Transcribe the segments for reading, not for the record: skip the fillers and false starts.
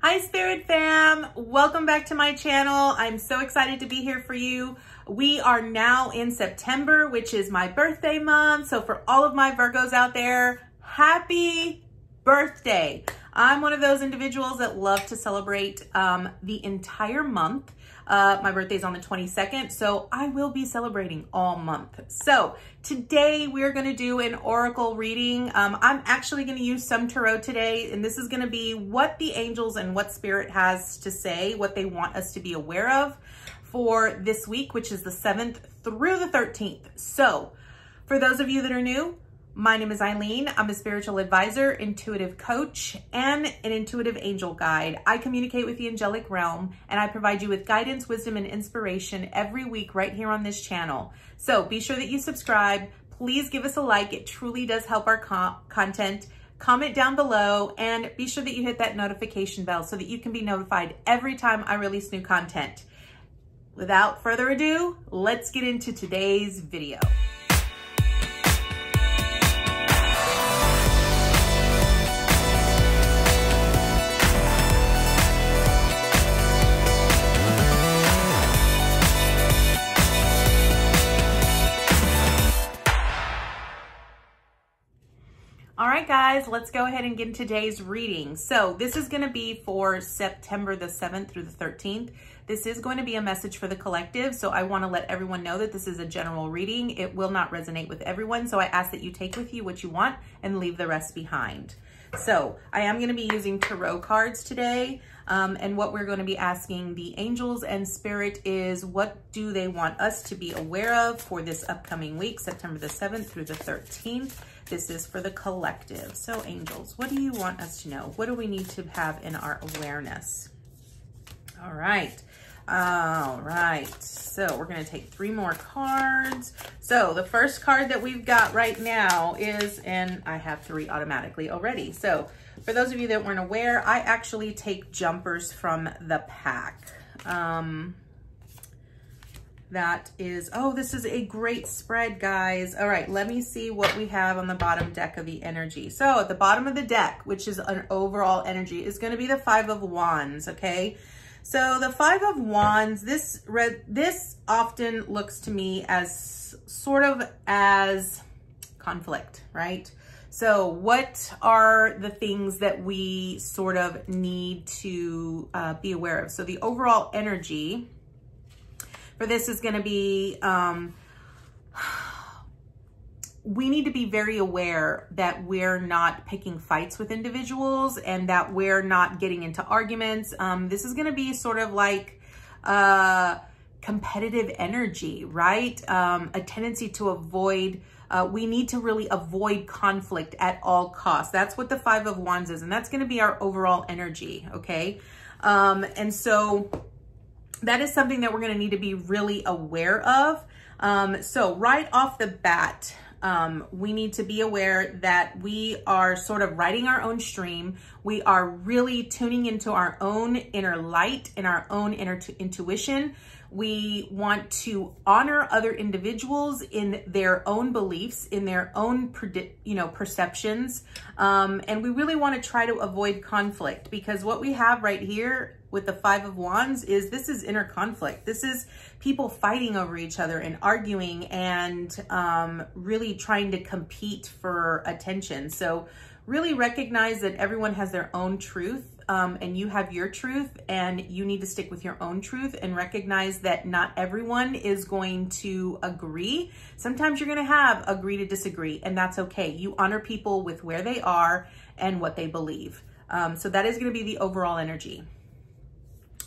Hi Spirit fam, welcome back to my channel. I'm so excited to be here for you. We are now in September, which is my birthday month. So for all of my Virgos out there, happy birthday. I'm one of those individuals that love to celebrate the entire month. My birthday is on the 22nd, so I will be celebrating all month. So today we're going to do an oracle reading. I'm actually going to use some tarot today, and this is going to be what the angels and what spirit has to say, what they want us to be aware of for this week, which is the 7th through the 13th. So for those of you that are new, my name is Eileen. I'm a spiritual advisor, intuitive coach, and an intuitive angel guide. I communicate with the angelic realm, and I provide you with guidance, wisdom, and inspiration every week right here on this channel. So be sure that you subscribe. Please give us a like. It truly does help our content. Comment down below, and be sure that you hit that notification bell so that you can be notified every time I release new content. Without further ado, let's get into today's video. All right, guys, let's go ahead and get into today's reading. So this is going to be for September the 7th through the 13th. This is going to be a message for the collective. So I want to let everyone know that this is a general reading. It will not resonate with everyone. So I ask that you take with you what you want and leave the rest behind. So I am going to be using tarot cards today. And what we're going to be asking the angels and spirit is, what do they want us to be aware of for this upcoming week, September the 7th through the 13th. This is for the collective. So angels, what do you want us to know? What do we need to have in our awareness? All right. All right. So we're going to take 3 more cards. So the first card that we've got right now is, and I have 3 automatically already. So for those of you that weren't aware, I actually take jumpers from the pack. That is, oh, this is a great spread, guys. All right, let me see what we have on the bottom deck of the energy. So at the bottom of the deck, which is an overall energy, is going to be the 5 of Wands, okay? So the 5 of Wands, this often looks to me as sort of as conflict, right? So what are the things that we sort of need to be aware of? So the overall energy for this is going to be, we need to be very aware that we're not picking fights with individuals and that we're not getting into arguments. This is going to be sort of like competitive energy, right? A tendency to avoid, we need to really avoid conflict at all costs. That's what the 5 of Wands is, and that's going to be our overall energy, okay? And so that is something that we're going to need to be really aware of. So right off the bat, we need to be aware that we are sort of riding our own stream. We are really tuning into our own inner light and our own inner intuition. We want to honor other individuals in their own beliefs, in their own perceptions. And we really want to try to avoid conflict, because what we have right here with the 5 of Wands is, this is inner conflict. This is people fighting over each other and arguing and really trying to compete for attention. So really recognize that everyone has their own truth, and you have your truth, and you need to stick with your own truth and recognize that not everyone is going to agree. Sometimes you're going to have agree to disagree, and that's okay. You honor people with where they are and what they believe. So that is going to be the overall energy.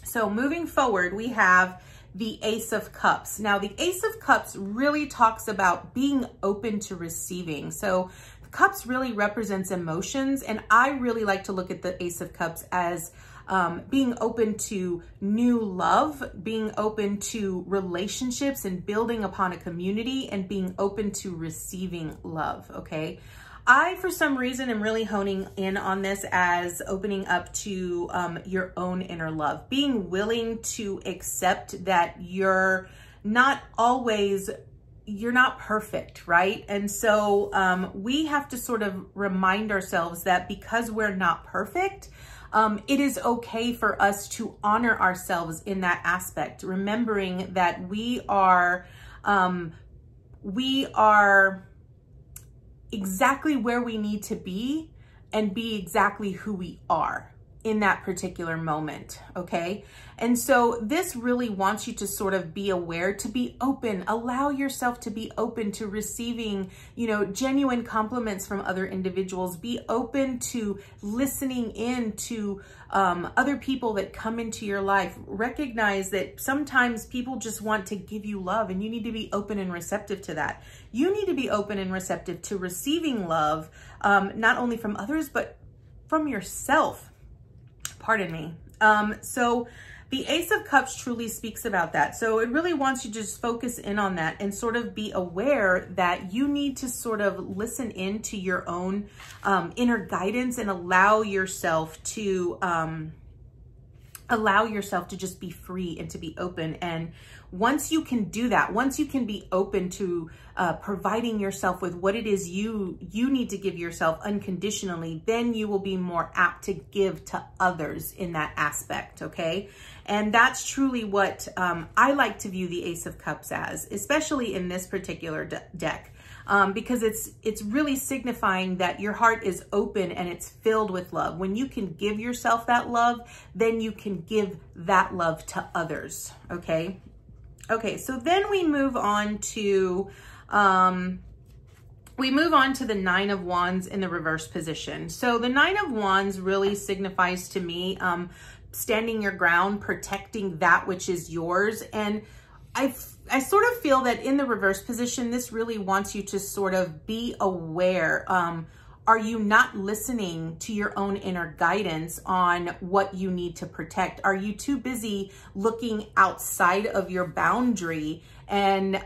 So moving forward, we have the Ace of Cups. Now, the Ace of Cups really talks about being open to receiving. So Cups really represents emotions, and I really like to look at the Ace of Cups as being open to new love, being open to relationships and building upon a community, and being open to receiving love, okay? I, for some reason, am really honing in on this as opening up to your own inner love, being willing to accept that you're not always, you're not perfect, right? And so we have to sort of remind ourselves that because we're not perfect, it is okay for us to honor ourselves in that aspect, remembering that we are exactly where we need to be and be exactly who we are in that particular moment, okay? And so this really wants you to sort of be aware, to be open, allow yourself to be open to receiving, you know, genuine compliments from other individuals. Be open to listening in to other people that come into your life. Recognize that sometimes people just want to give you love, and you need to be open and receptive to that. You need to be open and receptive to receiving love, not only from others, but from yourself. Pardon me. So the Ace of Cups truly speaks about that. So it really wants you to just focus in on that and sort of be aware that you need to sort of listen into your own inner guidance and allow yourself to just be free and to be open. And once you can do that, once you can be open to providing yourself with what it is you need to give yourself unconditionally, then you will be more apt to give to others in that aspect, okay? And that's truly what I like to view the Ace of Cups as, especially in this particular deck. Because it's really signifying that your heart is open and it's filled with love. When you can give yourself that love, then you can give that love to others, okay? Okay, so then we move on to the Nine of Wands in the reverse position. So the Nine of Wands really signifies to me standing your ground, protecting that which is yours. And I sort of feel that in the reverse position, this really wants you to sort of be aware. Are you not listening to your own inner guidance on what you need to protect? Are you too busy looking outside of your boundary and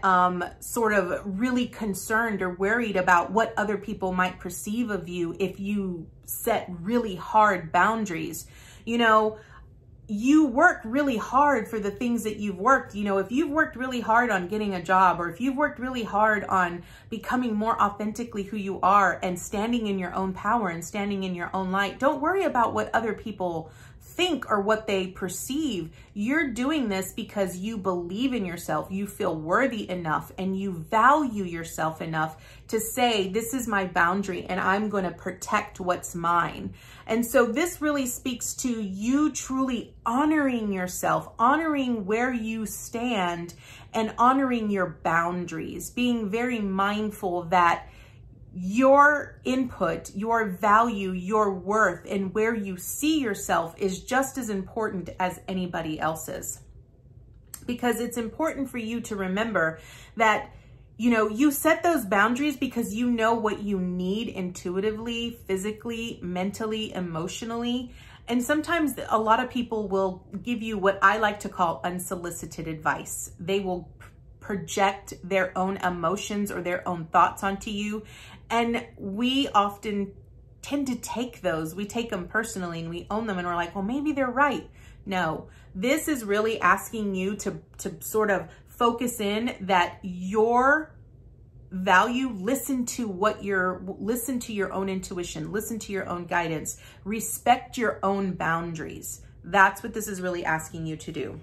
sort of really concerned or worried about what other people might perceive of you if you set really hard boundaries? You know, you work really hard for the things that you've worked. You know, if you've worked really hard on getting a job, or if you've worked really hard on becoming more authentically who you are and standing in your own power and standing in your own light, don't worry about what other people think or what they perceive. You're doing this because you believe in yourself, you feel worthy enough, and you value yourself enough to say, this is my boundary and I'm going to protect what's mine. And so this really speaks to you truly honoring yourself, honoring where you stand, and honoring your boundaries, being very mindful that your input, your value, your worth, and where you see yourself is just as important as anybody else's. Because it's important for you to remember that, you know, you set those boundaries because you know what you need intuitively, physically, mentally, emotionally. And sometimes a lot of people will give you what I like to call unsolicited advice. They will project their own emotions or their own thoughts onto you. And we often tend to take those, we take them personally and we own them, and we're like, well, maybe they're right. No, this is really asking you to sort of focus in that your value, listen to your own intuition, listen to your own guidance, respect your own boundaries. That's what this is really asking you to do.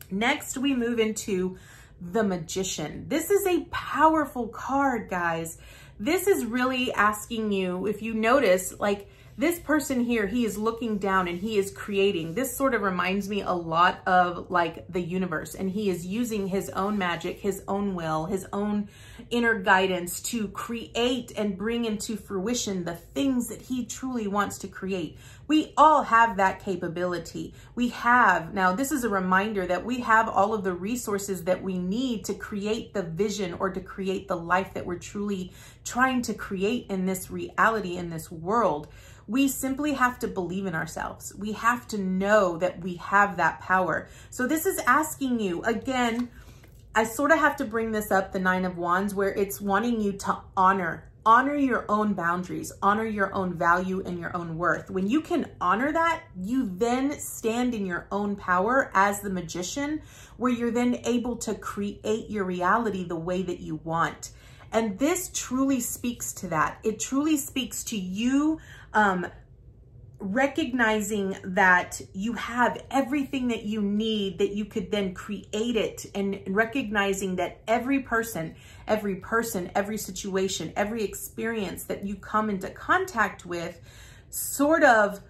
Next, we move into the Magician. This is a powerful card, guys. This is really asking you, if you notice, like this person here, he is looking down and he is creating. This sort of reminds me a lot of like the universe, and he is using his own magic, his own will, his own inner guidance to create and bring into fruition the things that he truly wants to create. We all have that capability. We have, now this is a reminder that we have all of the resources that we need to create the vision or to create the life that we're truly trying to create in this reality, in this world. We simply have to believe in ourselves. We have to know that we have that power. So this is asking you, again, I sort of have to bring this up, the Nine of Wands, where it's wanting you to honor your own boundaries, honor your own value and your own worth. When you can honor that, you then stand in your own power as the Magician, where you're then able to create your reality the way that you want. And this truly speaks to that. It truly speaks to you recognizing that you have everything that you need, that you could then create it, and recognizing that every person, every situation, every experience that you come into contact with sort of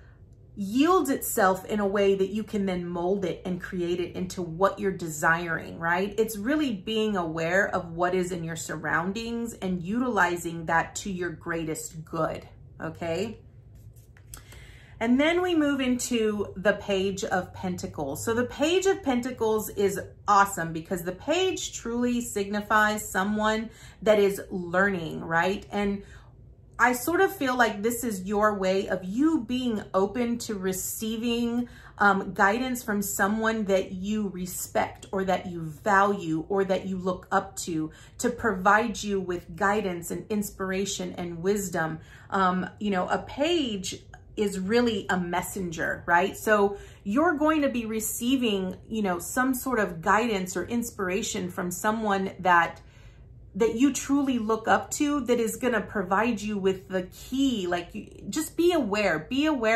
yields itself in a way that you can then mold it and create it into what you're desiring, right? It's really being aware of what is in your surroundings and utilizing that to your greatest good, okay? And then we move into the Page of Pentacles. So the Page of Pentacles is awesome because the page truly signifies someone that is learning, right? And I sort of feel like this is your way of you being open to receiving guidance from someone that you respect or that you value or that you look up to provide you with guidance and inspiration and wisdom. You know, a page is really a messenger, right? So you're going to be receiving, you know, some sort of guidance or inspiration from someone that you truly look up to, that is going to provide you with the key. Like, just be aware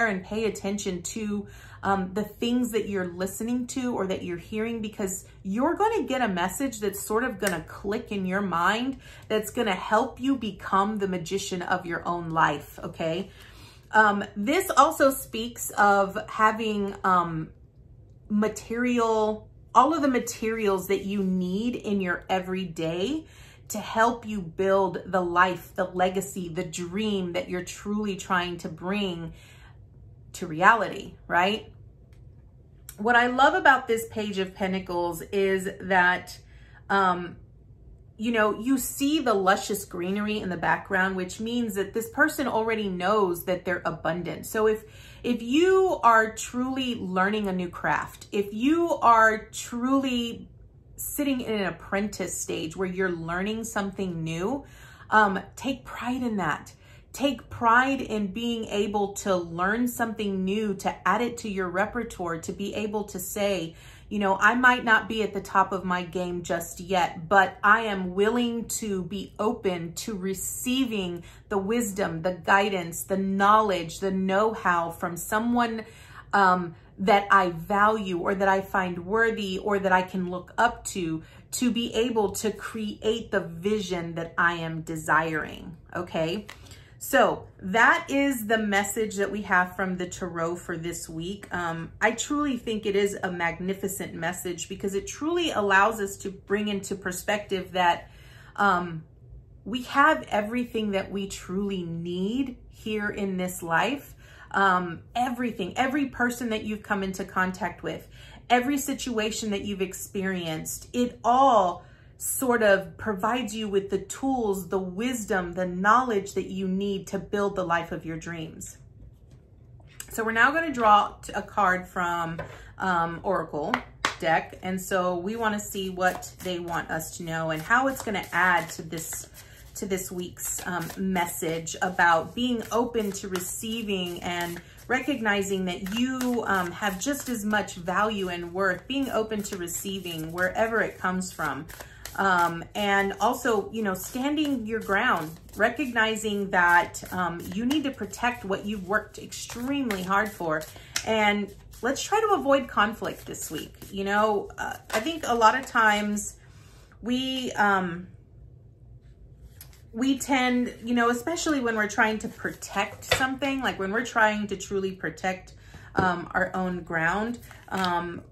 and pay attention to the things that you're listening to or that you're hearing, because you're going to get a message that's sort of going to click in your mind, that's going to help you become the magician of your own life, okay? This also speaks of having all of the materials that you need in your everyday to help you build the life, the legacy, the dream that you're truly trying to bring to reality, right? What I love about this Page of Pentacles is that, you know, you see the luscious greenery in the background, which means that this person already knows that they're abundant. So if you are truly learning a new craft, if you are truly sitting in an apprentice stage where you're learning something new, take pride in that. Take pride in being able to learn something new, to add it to your repertoire, to be able to say, you know, I might not be at the top of my game just yet, but I am willing to be open to receiving the wisdom, the guidance, the knowledge, the know-how from someone that I value or that I find worthy or that I can look up to be able to create the vision that I am desiring, okay? So that is the message that we have from the Tarot for this week. I truly think it is a magnificent message because it truly allows us to bring into perspective that we have everything that we truly need here in this life. Everything, every person that you've come into contact with, every situation that you've experienced, it all sort of provides you with the tools, the wisdom, the knowledge that you need to build the life of your dreams. So we're now going to draw a card from Oracle deck. And so we want to see what they want us to know and how it's going to add to this week's message about being open to receiving and recognizing that you have just as much value and worth, being open to receiving wherever it comes from. And also, you know, standing your ground, recognizing that you need to protect what you've worked extremely hard for. And let's try to avoid conflict this week. You know, I think a lot of times we tend, you know, especially when we're trying to protect something, like when we're trying to truly protect our own ground,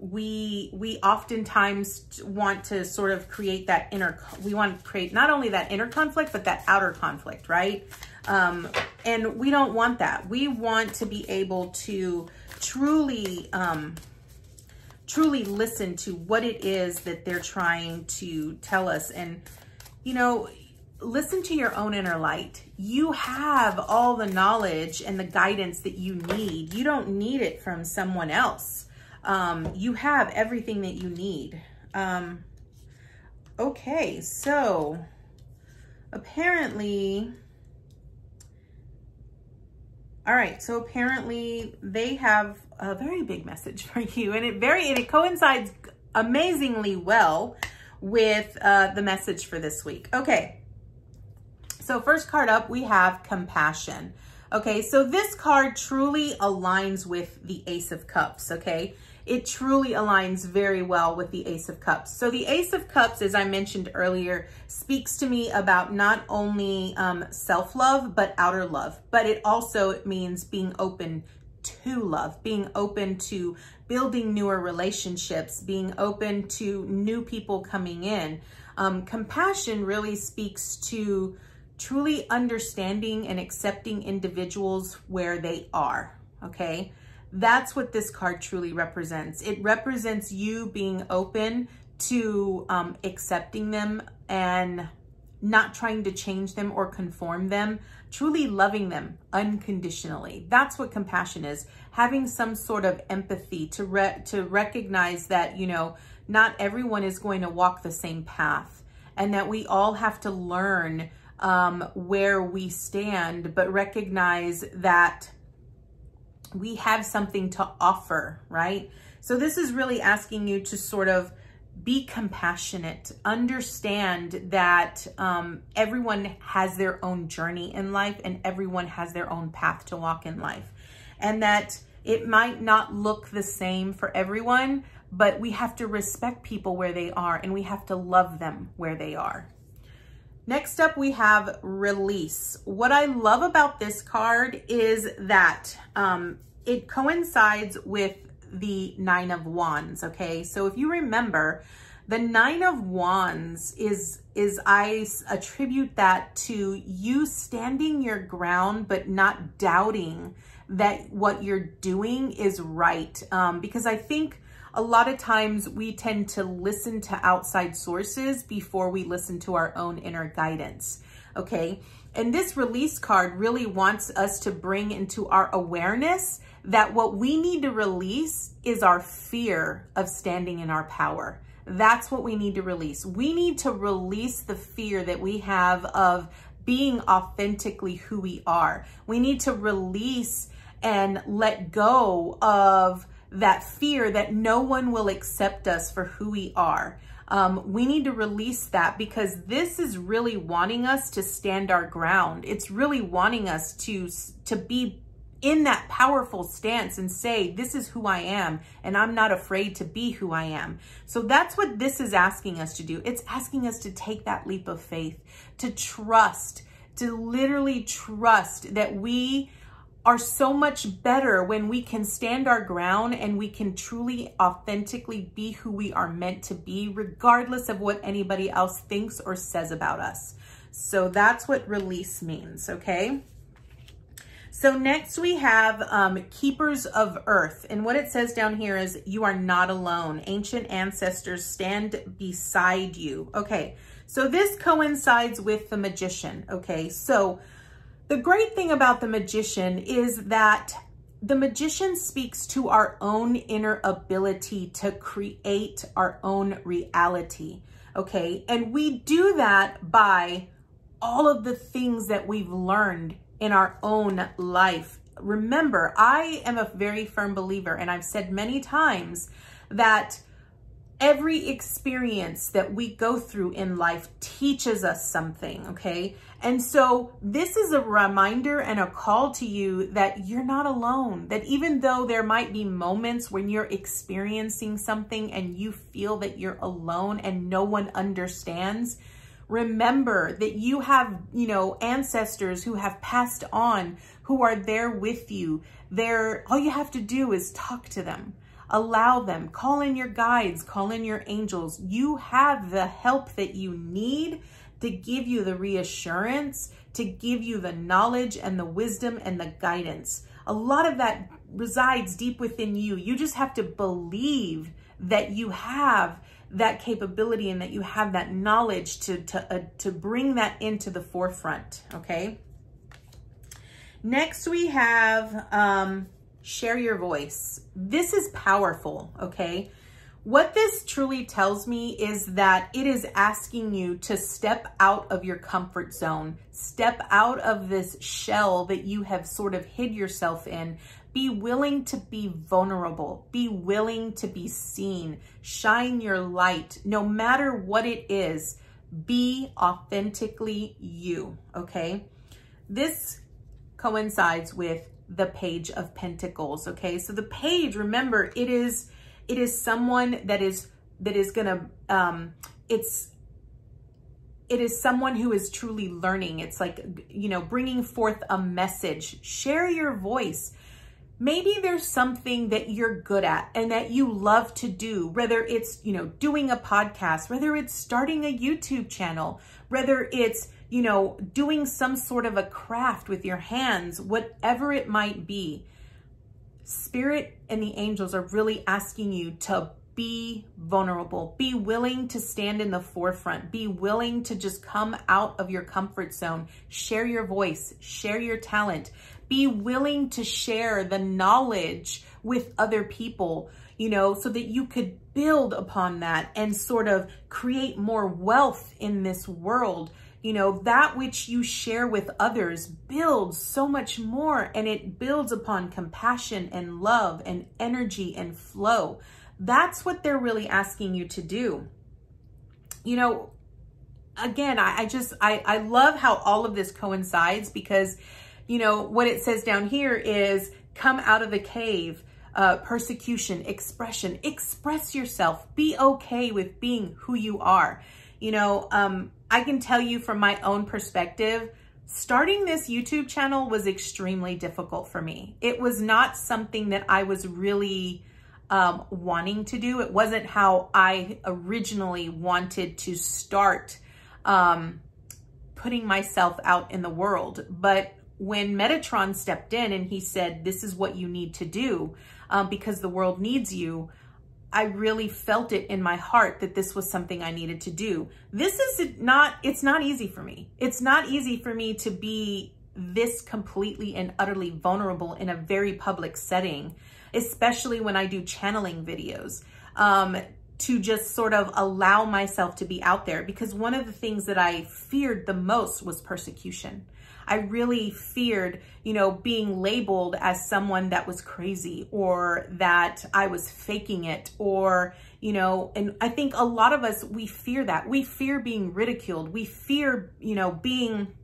we oftentimes want to sort of create that we want to create not only that inner conflict, but that outer conflict, right? And we don't want that. We want to be able to truly listen to what it is that they're trying to tell us. And, you know, listen to your own inner light. You have all the knowledge and the guidance that you need. You don't need it from someone else. You have everything that you need. Okay, so apparently, all right, so apparently they have a very big message for you, and it coincides amazingly well with the message for this week. Okay. So first card up, we have compassion. Okay, so this card truly aligns with the Ace of Cups, okay? It truly aligns very well with the Ace of Cups. So the Ace of Cups, as I mentioned earlier, speaks to me about not only self-love, but outer love. But it also means being open to love, being open to building newer relationships, being open to new people coming in. Compassion really speaks to truly understanding and accepting individuals where they are, okay? That's what this card truly represents. It represents you being open to accepting them and not trying to change them or conform them, truly loving them unconditionally. That's what compassion is. Having some sort of empathy to recognize that, you know, not everyone is going to walk the same path, and that we all have to learn where we stand, but recognize that we have something to offer, right? So this is really asking you to sort of be compassionate, understand that everyone has their own journey in life and everyone has their own path to walk in life. And that it might not look the same for everyone, but we have to respect people where they are and we have to love them where they are. Next up, we have release. What I love about this card is that it coincides with the Nine of Wands, okay? So if you remember, the Nine of Wands is I attribute that to you standing your ground, but not doubting that what you're doing is right. Because I think a lot of times we tend to listen to outside sources before we listen to our own inner guidance, okay? And this release card really wants us to bring into our awareness that what we need to release is our fear of standing in our power. That's what we need to release. We need to release the fear that we have of being authentically who we are. We need to release and let go of that fear that no one will accept us for who we are. We need to release that because this is really wanting us to stand our ground. It's really wanting us to be in that powerful stance and say, this is who I am, and I'm not afraid to be who I am. So that's what this is asking us to do. It's asking us to take that leap of faith, to trust, to literally trust that we are so much better when we can stand our ground and we can truly authentically be who we are meant to be, regardless of what anybody else thinks or says about us. So that's what release means, okay? So next we have Keepers of Earth. And what it says down here is, you are not alone. Ancient ancestors stand beside you. Okay, so this coincides with the Magician, okay? So the great thing about the Magician is that the Magician speaks to our own inner ability to create our own reality, okay? And we do that by all of the things that we've learned in our own life. Remember, I am a very firm believer, and I've said many times that every experience that we go through in life teaches us something, okay? And so this is a reminder and a call to you that you're not alone, that even though there might be moments when you're experiencing something and you feel that you're alone and no one understands, remember that you have, you know, ancestors who have passed on, who are there with you. All you have to do is talk to them. Allow them, call in your guides, call in your angels. You have the help that you need to give you the reassurance, to give you the knowledge and the wisdom and the guidance. A lot of that resides deep within you. You just have to believe that you have that capability and that you have that knowledge to bring that into the forefront, okay? Next we have share your voice. This is powerful, okay? What this truly tells me is that it is asking you to step out of your comfort zone, step out of this shell that you have sort of hid yourself in. Be willing to be vulnerable, be willing to be seen, shine your light, no matter what it is, be authentically you, okay? This coincides with the Page of Pentacles. Okay, so the Page, remember, it is someone that is gonna it is someone who is truly learning. It's like, you know, bringing forth a message. Share your voice. Maybe there's something that you're good at and that you love to do, whether it's, you know, doing a podcast, whether it's starting a YouTube channel, whether it's, you know, doing some sort of a craft with your hands, whatever it might be. Spirit and the angels are really asking you to be vulnerable, be willing to stand in the forefront, be willing to just come out of your comfort zone, share your voice, share your talent, be willing to share the knowledge with other people, you know, so that you could build upon that and sort of create more wealth in this world. You know, that which you share with others builds so much more, and it builds upon compassion and love and energy and flow. That's what they're really asking you to do. You know, again, I love how all of this coincides, because, you know, what it says down here is come out of the cave, persecution, expression, express yourself, be okay with being who you are. You know, I can tell you from my own perspective, starting this YouTube channel was extremely difficult for me. It was not something that I was really wanting to do. It wasn't how I originally wanted to start putting myself out in the world. But when Metatron stepped in and he said, this is what you need to do because the world needs you, I really felt it in my heart that this was something I needed to do. It's not easy for me. It's not easy for me to be this completely and utterly vulnerable in a very public setting, especially when I do channeling videos, to just sort of allow myself to be out there. Because one of the things that I feared the most was persecution. I really feared, you know, being labeled as someone that was crazy, or that I was faking it, or, you know, and I think a lot of us, we fear that. We fear being ridiculed. We fear, you know, being,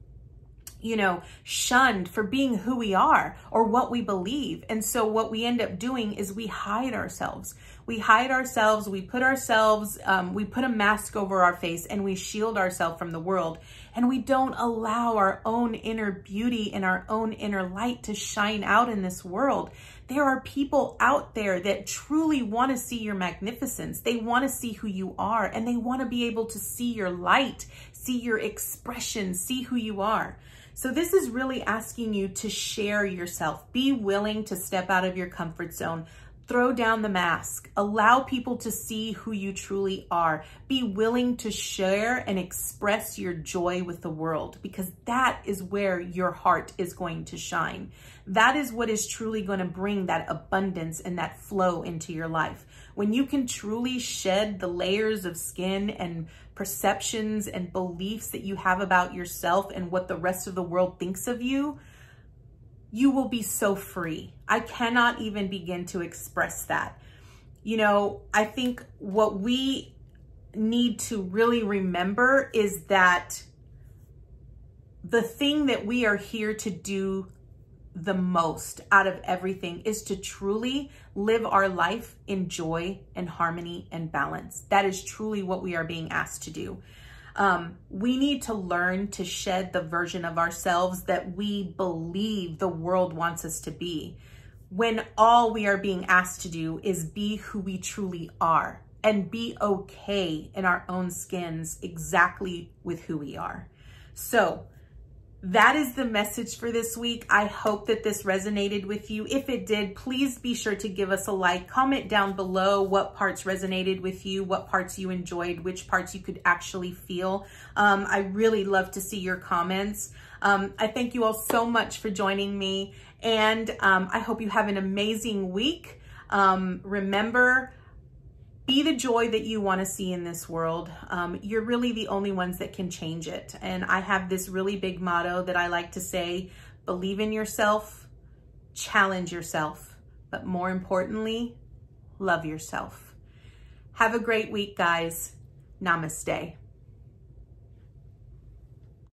you know, shunned for being who we are or what we believe. And so what we end up doing is we hide ourselves. We hide ourselves. We put ourselves, we put a mask over our face, and we shield ourselves from the world. And we don't allow our own inner beauty and our own inner light to shine out in this world. There are people out there that truly want to see your magnificence. They want to see who you are, and they want to be able to see your light, see your expression, see who you are. So this is really asking you to share yourself. Be willing to step out of your comfort zone. Throw down the mask. Allow people to see who you truly are. Be willing to share and express your joy with the world, because that is where your heart is going to shine. That is what is truly going to bring that abundance and that flow into your life. When you can truly shed the layers of skin and perceptions and beliefs that you have about yourself and what the rest of the world thinks of you, you will be so free. I cannot even begin to express that. You know, I think what we need to really remember is that the thing that we are here to do the most out of everything is to truly live our life in joy and harmony and balance. That is truly what we are being asked to do. We need to learn to shed the version of ourselves that we believe the world wants us to be, when all we are being asked to do is be who we truly are and be okay in our own skins exactly with who we are. So that is the message for this week. I hope that this resonated with you. If it did, please be sure to give us a like. Comment down below what parts resonated with you, what parts you enjoyed, which parts you could actually feel. I really love to see your comments. I thank you all so much for joining me, and I hope you have an amazing week. Remember, be the joy that you want to see in this world. You're really the only ones that can change it. And I have this really big motto that I like to say: believe in yourself, challenge yourself, but more importantly, love yourself. Have a great week, guys. Namaste.